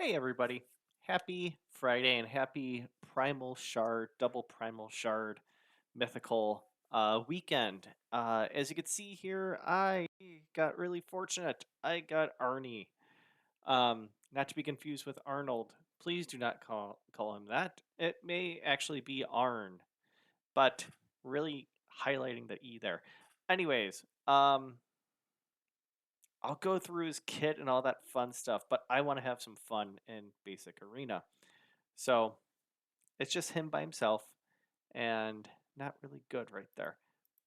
Hey everybody. Happy Friday and happy Primal Shard, double Primal Shard mythical weekend. As you can see here, I got really fortunate. I got Arne. Not to be confused with Arnold. Please do not call him that. It may actually be Arn, but really highlighting the E there. Anyways, I'll go through his kit and all that fun stuff, but I want to have some fun in basic arena. So it's just him by himself and not really good right there.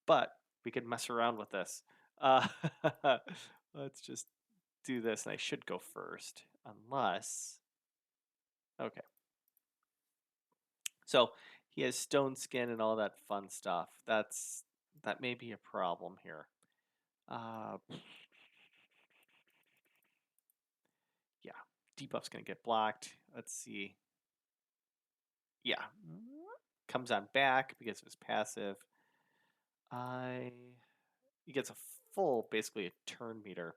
But we could mess around with this. Uh, let's just do this, and I should go first, unless. Okay. So he has stone skin and all that fun stuff. That may be a problem here. Uh, yeah, debuff's gonna get blocked. Let's see. Yeah, comes on back because of his passive. He gets a full, basically a turn meter.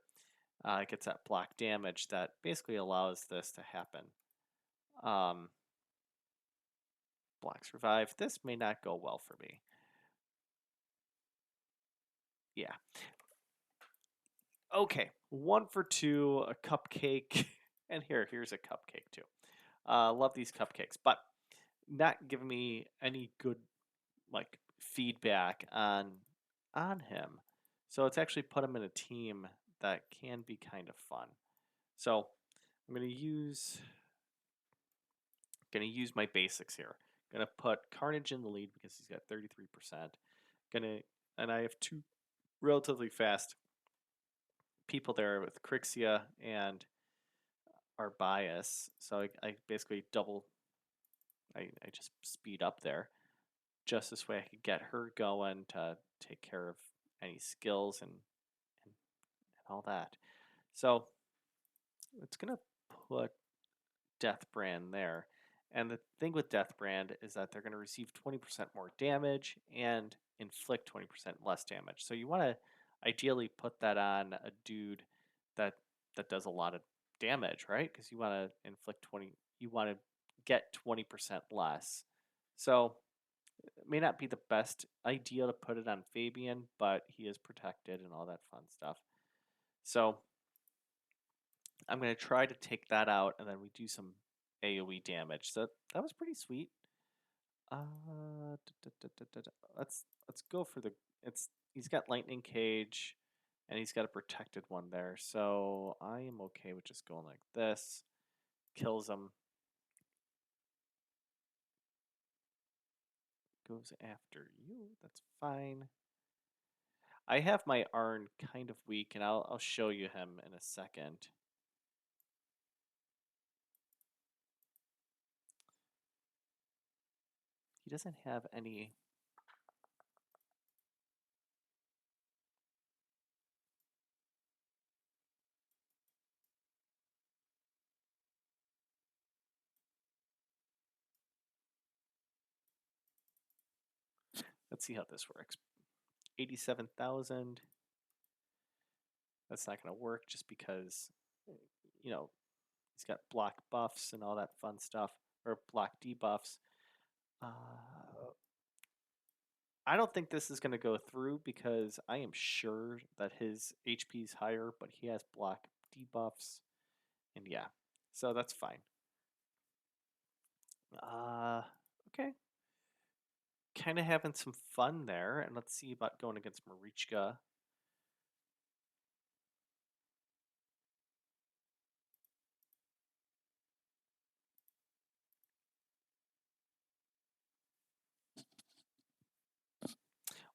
It gets that block damage that basically allows this to happen. Um, Blocks revive. This may not go well for me. Yeah. Okay, 1 for 2, a cupcake, and here's a cupcake too. Love these cupcakes, but not giving me any good like feedback on him. So it's actually put him in a team that can be kind of fun. So I'm gonna use my basics here. Gonna put Carnage in the lead because he's got 33%. Gonna and I have two relatively fast people there with Crixia and our bias. So I basically I just speed up there. Just this way I could get her going to take care of any skills and all that. So it's gonna put Deathbrand there. And the thing with Deathbrand is that they're going to receive 20% more damage and inflict 20% less damage. So you want to ideally put that on a dude that does a lot of damage, right? Because you want to inflict 20, you want to get 20% less. So it may not be the best idea to put it on Fabian, but he is protected and all that fun stuff. So I'm going to try to take that out, and then we do some AoE damage. So that was pretty sweet. Let's go for the. He's got lightning cage, and he's got a protected one there. So I am okay with just going like this. Kills him. Goes after you. That's fine. I have my Arn kind of weak, and I'll show you him in a second. He doesn't have any. Let's see how this works. 87,000. That's not going to work just because, you know, he's got block buffs and all that fun stuff, or block debuffs. I don't think this is going to go through because I am sure that his HP is higher, but he has block debuffs. And yeah, so that's fine. Okay. Kind of having some fun there. And let's see about going against Marichka.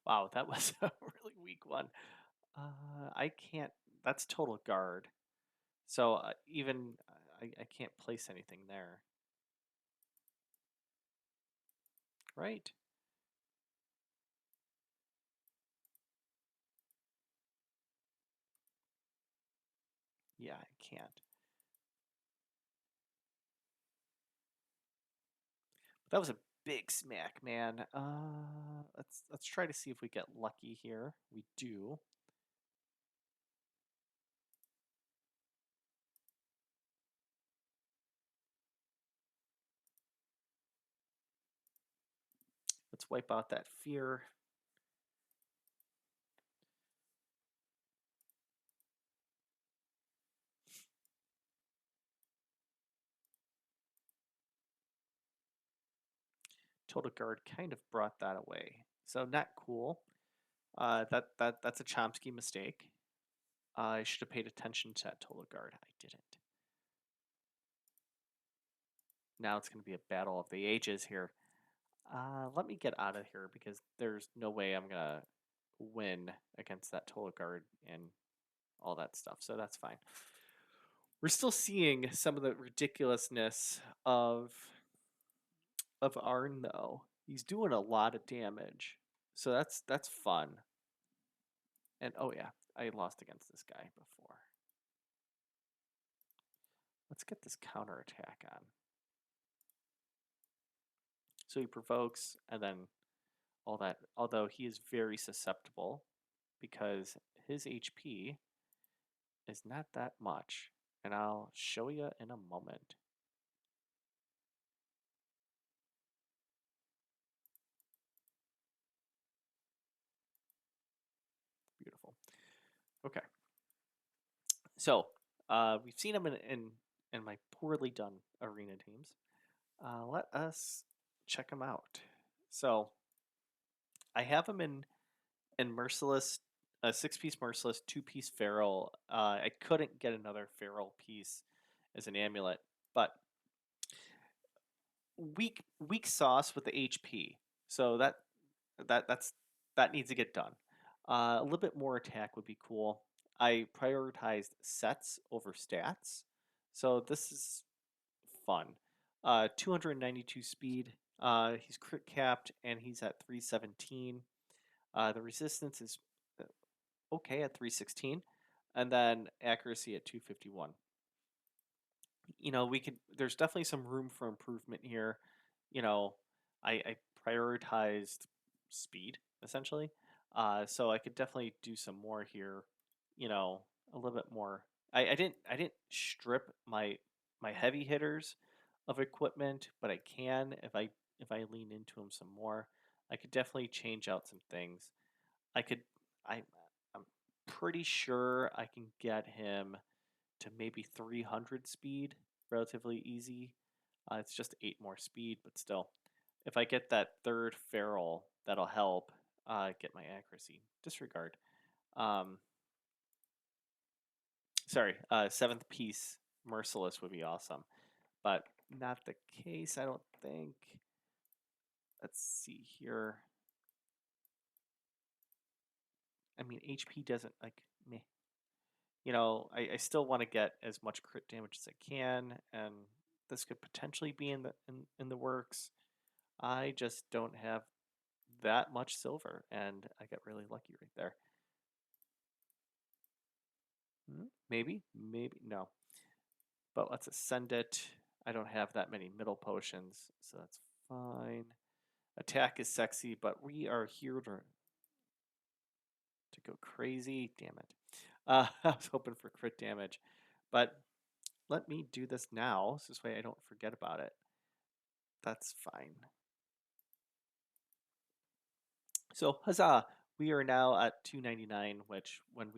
Wow, that was a really weak one. I can't. That's total guard. So even I can't place anything there. Right? Yeah, I can't. That was a big smack, man. Let's try to see if we get lucky here. We do. wipe out that fear. Total Guard kind of brought that away. So not cool. That's a Chomsky mistake. I should have paid attention to that Total Guard. I didn't. Now it's going to be a battle of the ages here. Let me get out of here because there's no way I'm going to win against that Total Guard and all that stuff. So that's fine. We're still seeing some of the ridiculousness of Arne though. He's doing a lot of damage. So that's fun. And oh yeah, I lost against this guy before. Let's get this counterattack on. So he provokes and then all that. Although he is very susceptible because his HP is not that much. And I'll show you in a moment. Beautiful. Okay. So we've seen him in my poorly done arena teams. Let us check him out. So I have him in Merciless, a 6-piece Merciless, 2-piece Feral. I couldn't get another Feral piece as an amulet, but weak sauce with the HP. So that needs to get done. A little bit more attack would be cool. I prioritized sets over stats, so this is fun. 292 speed. He's crit capped and he's at 317. The resistance is okay at 316, and then accuracy at 251. There's definitely some room for improvement here. I prioritized speed essentially, so I could definitely do some more here. A little bit more. I didn't strip my heavy hitters of equipment, but I can if I lean into them some more. I could definitely change out some things. I could I I'm pretty sure I can get him to maybe 300 speed relatively easy. It's just 8 more speed, but still. If I get that third feral, that'll help get my accuracy. Disregard. Um, sorry, 7th piece Merciless would be awesome, but not the case, I don't think. Let's see here. I mean, HP doesn't like me. I still want to get as much crit damage as I can, and this could potentially be in the works. I just don't have that much silver, and I got really lucky right there. Maybe no. But let's ascend it. I don't have that many middle potions, so that's fine. Attack is sexy, but we are here to go crazy. Damn it. I was hoping for crit damage, but let me do this now, so this way I don't forget about it. That's fine. So huzzah! We are now at 299, which when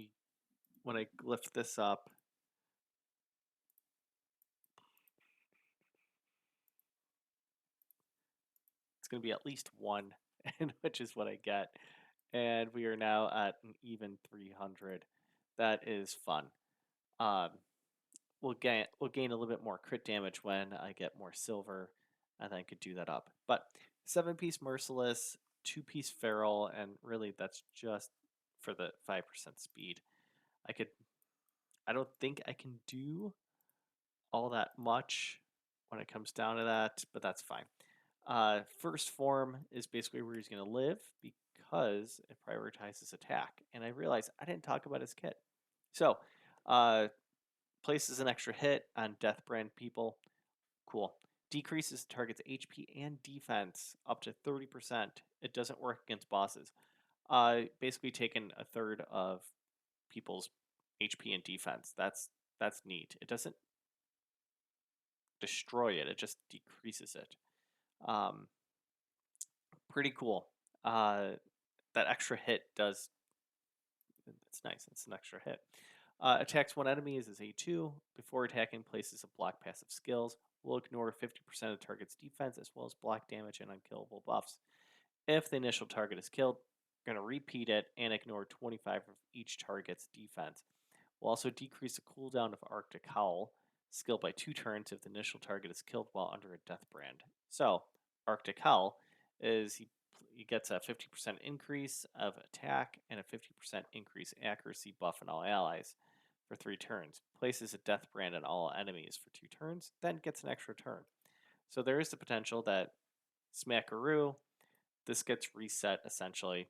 I lift this up, it's going to be at least 1, and which is what I get. And we are now at an even 300. That is fun. Um, we'll gain a little bit more crit damage when I get more silver, and then I could do that up. But 7-piece Merciless, 2-piece Feral, and really that's just for the 5% speed. I don't think I can do all that much when it comes down to that, but that's fine. First form is basically where he's going to live because it prioritizes attack. And I realized I didn't talk about his kit. So, places an extra hit on Death Brand people. Cool. Decreases the target's HP and defense up to 30%. It doesn't work against bosses. Basically taking a third of people's HP and defense. That's neat. It doesn't destroy it. It just decreases it. Pretty cool. That extra hit does. It's nice. It's an extra hit. Attacks one enemy is his A2. Before attacking, places a block passive skills. Will ignore 50% of the target's defense as well as block damage and unkillable buffs. If the initial target is killed, going to repeat it and ignore 25 of each target's defense. Will also decrease the cooldown of Arctic Howl skill by 2 turns if the initial target is killed while under a death brand. So, Arctic Howl is he gets a 50% increase of attack and a 50% increase accuracy buff on all allies for 3 turns. Places a death brand on all enemies for 2 turns, then gets an extra turn. So there is the potential that Smackaroo, this gets reset essentially,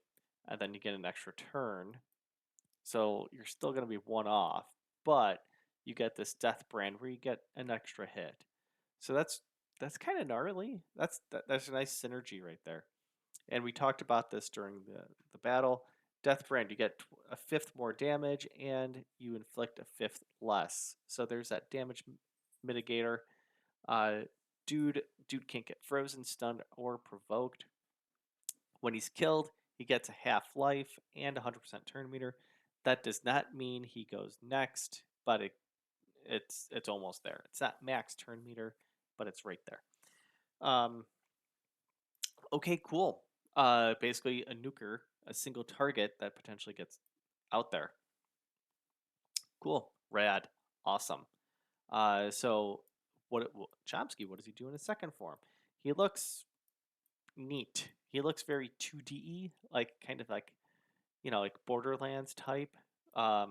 and then you get an extra turn. So you're still going to be one off, but you get this death brand where you get an extra hit. So that's kind of gnarly. That's a nice synergy right there. And we talked about this during the battle. Death brand, you get a 5th more damage, and you inflict a 5th less. So there's that damage mitigator. Dude can't get frozen, stunned, or provoked. When he's killed, he gets a half life and 100% turn meter. That does not mean he goes next, but it's almost there. It's not max turn meter, but it's right there. Okay, cool. Basically a nuker, a single target that potentially gets out there. Cool, rad, awesome. So Chomsky? What does he do in his second form? He looks neat. He looks very 2D, like kind of like like Borderlands type, or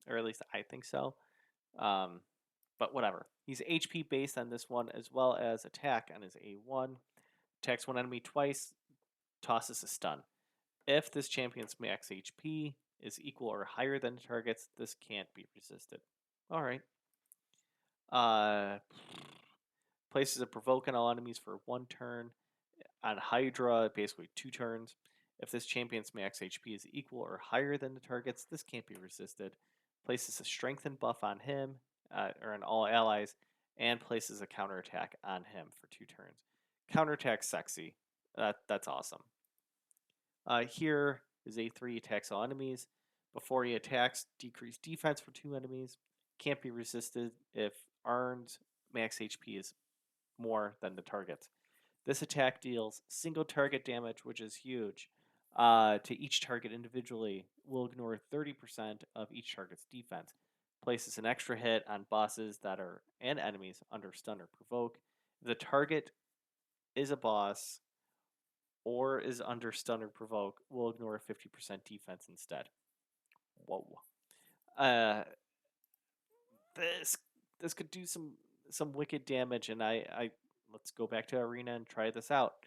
at least I think so. But whatever. He's HP based on this one as well as attack on his A1. Attacks one enemy twice, tosses a stun. If this champion's max HP is equal or higher than the target's, this can't be resisted. All right. Places a provoke on all enemies for 1 turn. On Hydra, basically 2 turns. If this champion's max HP is equal or higher than the target's, this can't be resisted. Places a strengthen buff on him, or on all allies, and places a counterattack on him for 2 turns. Counterattack sexy. That's awesome. Here is A3 attacks all enemies. Before he attacks, decrease defense for 2 enemies. Can't be resisted if Arne's max HP is more than the target's. This attack deals single target damage, which is huge, to each target individually. Will ignore 30% of each target's defense. Places an extra hit on bosses that are and enemies under stun or provoke. If the target is a boss or is under stun or provoke, will ignore 50% defense instead. Whoa. This could do some wicked damage, and I let's go back to Arena and try this out.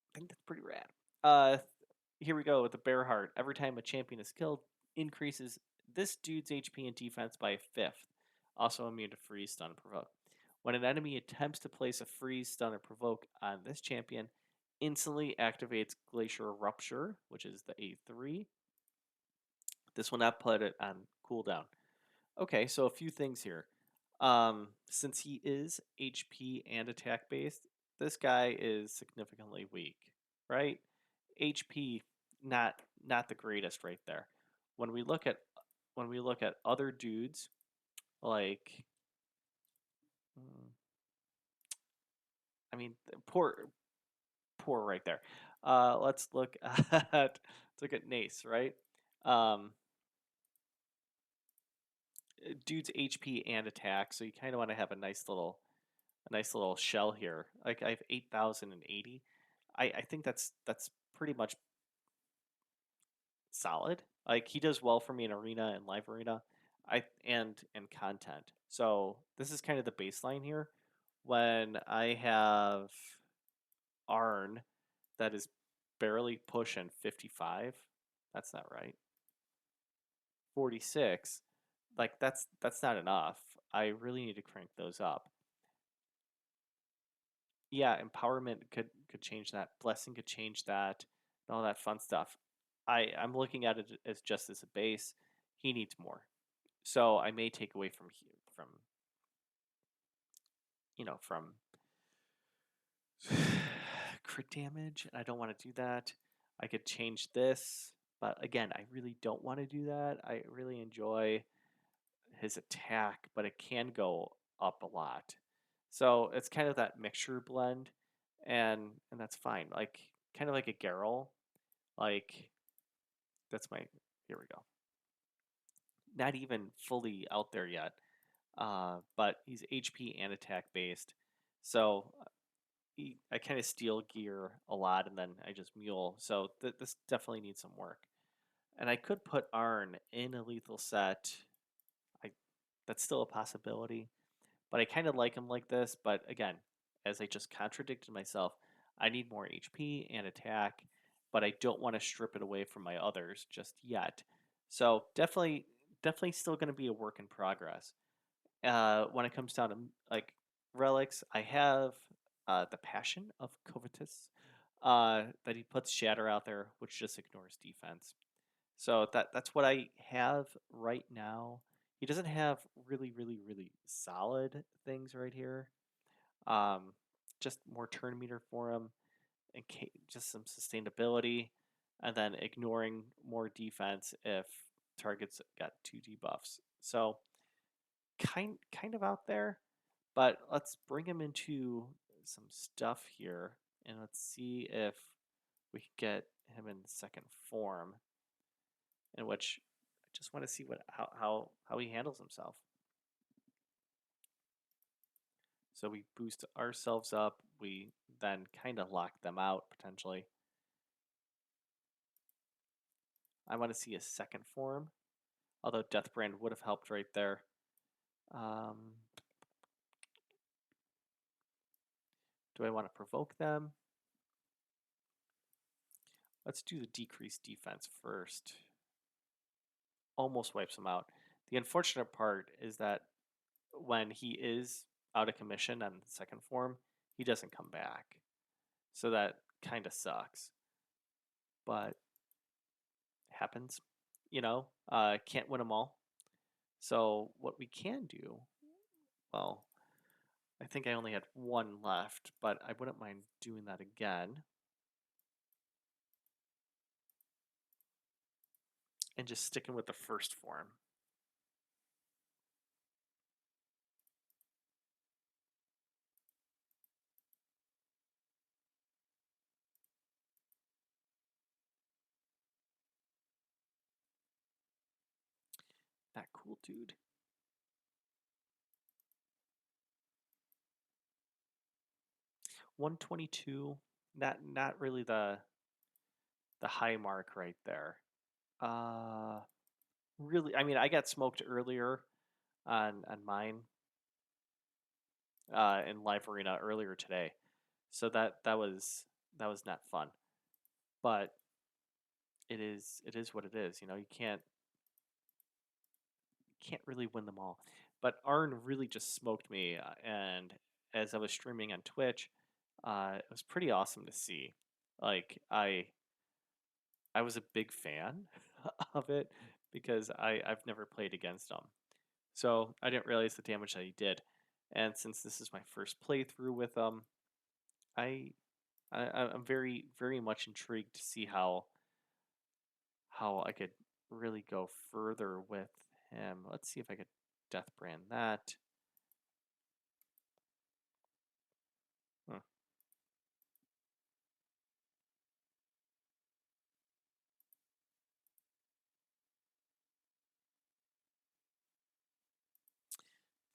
I think that's pretty rad. Here we go with the Bear Heart. Every time a champion is killed, increases this dude's HP and defense by 1/5. Also immune to freeze, stun, and provoke. When an enemy attempts to place a freeze, stun, or provoke on this champion, instantly activates Glacier Rupture, which is the A3. This will not put it on cooldown. Okay, so a few things here. Since he is HP and attack based, this guy is significantly weak, right? HP not the greatest right there. When we look at other dudes like I mean poor right there. Let's look at Nace, right? Dude's HP and attack, so you kind of want to have a nice little shell here. Like I have 8,080. I think that's pretty much solid. Like he does well for me in arena and live arena, and content. So this is kind of the baseline here. When I have Arne that is barely pushing 55, that's not right. 46, like that's not enough. I really need to crank those up. Yeah, empowerment could change that. Blessing could change that. And all that fun stuff. I'm looking at it as just as a base. He needs more, so I may take away from crit damage, and I don't want to do that. I could change this, but again, I really don't want to do that. I really enjoy his attack, but it can go up a lot. So it's kind of that mixture blend, and that's fine. Like kind of like a Garrel. Like that's my here we go. Not even fully out there yet. But he's HP and attack based. So I kind of steal gear a lot and then I just mule. So this definitely needs some work. And I could put Arn in a lethal set. I That's still a possibility. But I kind of like him like this. But again, as I just contradicted myself, I need more HP and attack, but I don't want to strip it away from my others just yet. So definitely still going to be a work in progress. When it comes down to like relics, I have the Passion of Covetous that he puts Shatter out there, which just ignores defense. So that's what I have right now. He doesn't have really solid things right here. Um, just more turn meter for him, and just some sustainability, and then ignoring more defense if targets got 2 debuffs. So kind of out there, but let's bring him into some stuff here, and let's see if we can get him in second form, in which I just want to see how he handles himself. So we boost ourselves up. We then kind of lock them out potentially. I want to see a second form, although Deathbrand would have helped right there. Do I want to provoke them? Let's do the decreased defense first. Almost wipes him out. The unfortunate part is that when he is out of commission on the second form, he doesn't come back. So that kind of sucks. But happens, can't win them all. So what we can do, well, I think I only had one left, but I wouldn't mind doing that again. And just sticking with the first form. That cool dude. 122. Not really the high mark right there. Really, I mean, I got smoked earlier on mine in live arena earlier today, so that was not fun. But it is what it is. You can't really win them all. But Arn really just smoked me, and as I was streaming on Twitch, it was pretty awesome to see. Like I was a big fan of it because I've never played against him. So I didn't realize the damage that he did. And since this is my first playthrough with him, I, I'm very much intrigued to see how I could really go further with him. Let's see if I could death brand that. Hmm.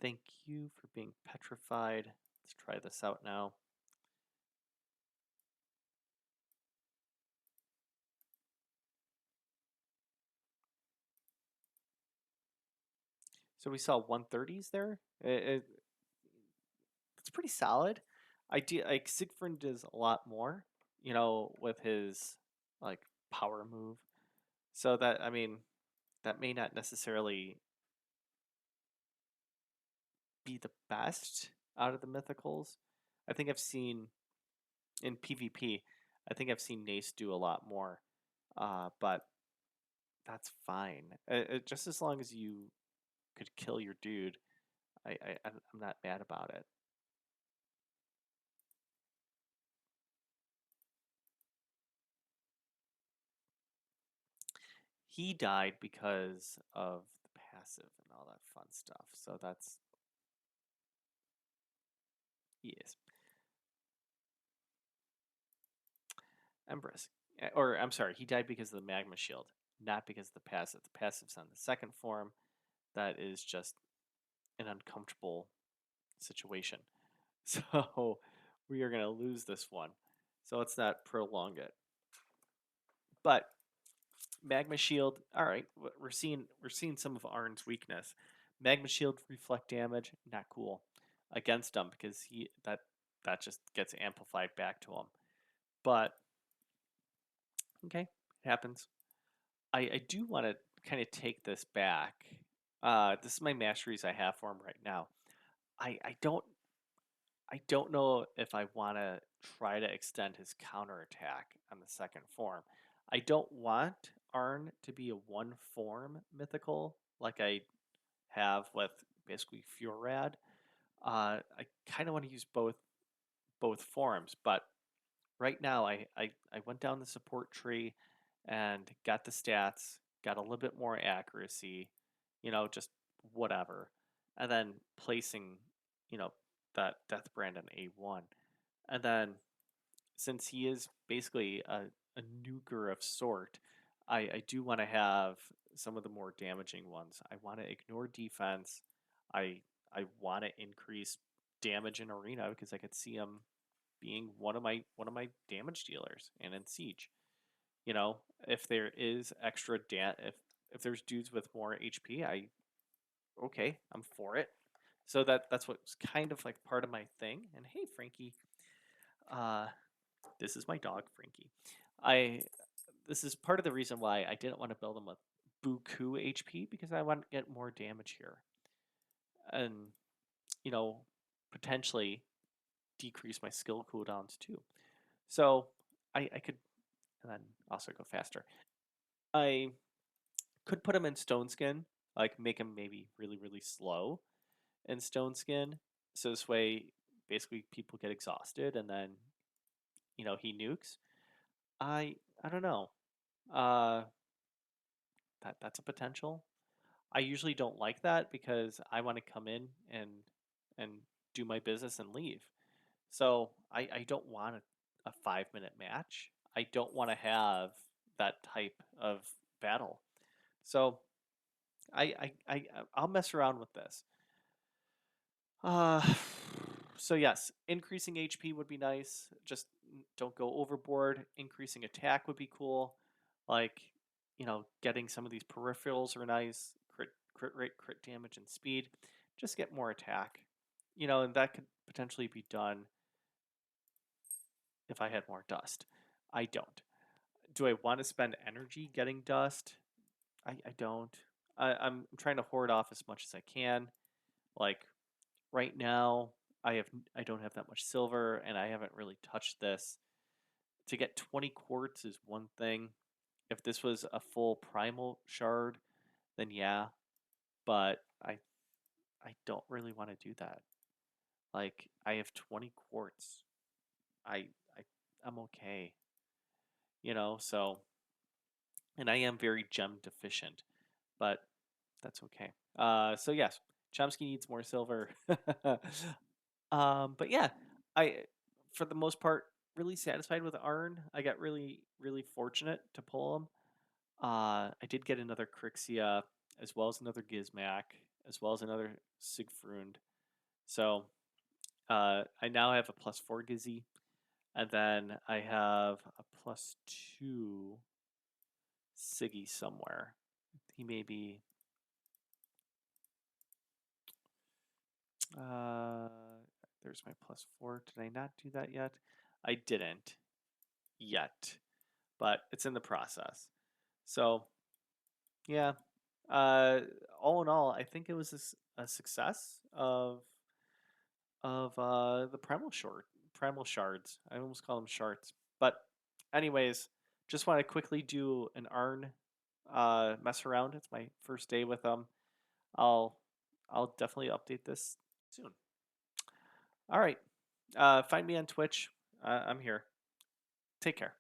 Thank you for being petrified. Let's try this out now. So we saw 130s there. It's pretty solid. Like Siegfried does a lot more, with his like power move. So that I mean, that may not necessarily be the best out of the mythicals. I think I've seen in PvP. I think I've seen Nace do a lot more, but that's fine. Just as long as you could kill your dude, I'm not mad about it. he died because of the passive and all that fun stuff. So that's yes, Empress. Or I'm sorry, he died because of the magma shield, not because of the passive. The passive's on the second form. That is just an uncomfortable situation. So we are gonna lose this one. So let's not prolong it. But magma shield. All right, we're seeing some of Arn's weakness. Magma shield reflect damage, not cool against him because that just gets amplified back to him. But okay, it happens. I do want to kind of take this back. This is my masteries I have for him right now. I don't know if I want to try to extend his counterattack on the second form. I don't want Arn to be a one form mythical like I have with basically Furad. I kind of want to use both forms, but right now I went down the support tree and got the stats, got a little bit more accuracy, just whatever. And then placing, that Death Brand on A1. And then since he is basically a nuker of sort, I do want to have some of the more damaging ones. I want to ignore defense. I want to increase damage in arena because I could see him being one of my damage dealers and in siege. You know, if there is extra if there's dudes with more HP, okay, I'm for it. So that's what's kind of like part of my thing. And hey, Frankie, uh, this is my dog, Frankie. I This is part of the reason why I didn't want to build him with buku HP because I want to get more damage here, and you know, potentially decrease my skill cooldowns too. So I could, and then also go faster. I could put him in Stone Skin, like make him maybe really really slow in Stone Skin, so this way basically people get exhausted and then he nukes. I don't know. Uh, that's a potential. I usually don't like that because I want to come in and do my business and leave. So I don't want a 5 minute match. I don't want to have that type of battle. So I'll mess around with this. Uh, so yes, increasing HP would be nice. Just don't go overboard. Increasing attack would be cool. Like, getting some of these peripherals are nice. Crit rate, crit damage, and speed. Just get more attack. And that could potentially be done if I had more dust. I don't. Do I want to spend energy getting dust? I don't. I'm trying to hoard off as much as I can. Like right now, I don't have that much silver, and I haven't really touched this. To get 20 quartz is one thing. If this was a full primal shard, then yeah. But I don't really want to do that. Like I have 20 quartz. I I I'm okay. So and I am very gem deficient, but that's okay. So yes, Chomsky needs more silver. But yeah, I for the most part really satisfied with Arn. I got really really fortunate to pull him. I did get another Crixia as well as another Gizmak as well as another Sigfrund. So I now have a +4 Gizzy, and then I have a +2 Siggy somewhere. He may be. Uh, there's my +4. Did I not do that yet? I didn't yet, but it's in the process. So yeah, uh, all in all, I think it was a success of the primal shards. I almost call them shards, but anyways, just want to quickly do an Arn mess around. It's my first day with them. I'll I'll definitely update this soon. All right. Find me on Twitch. I'm here. Take care.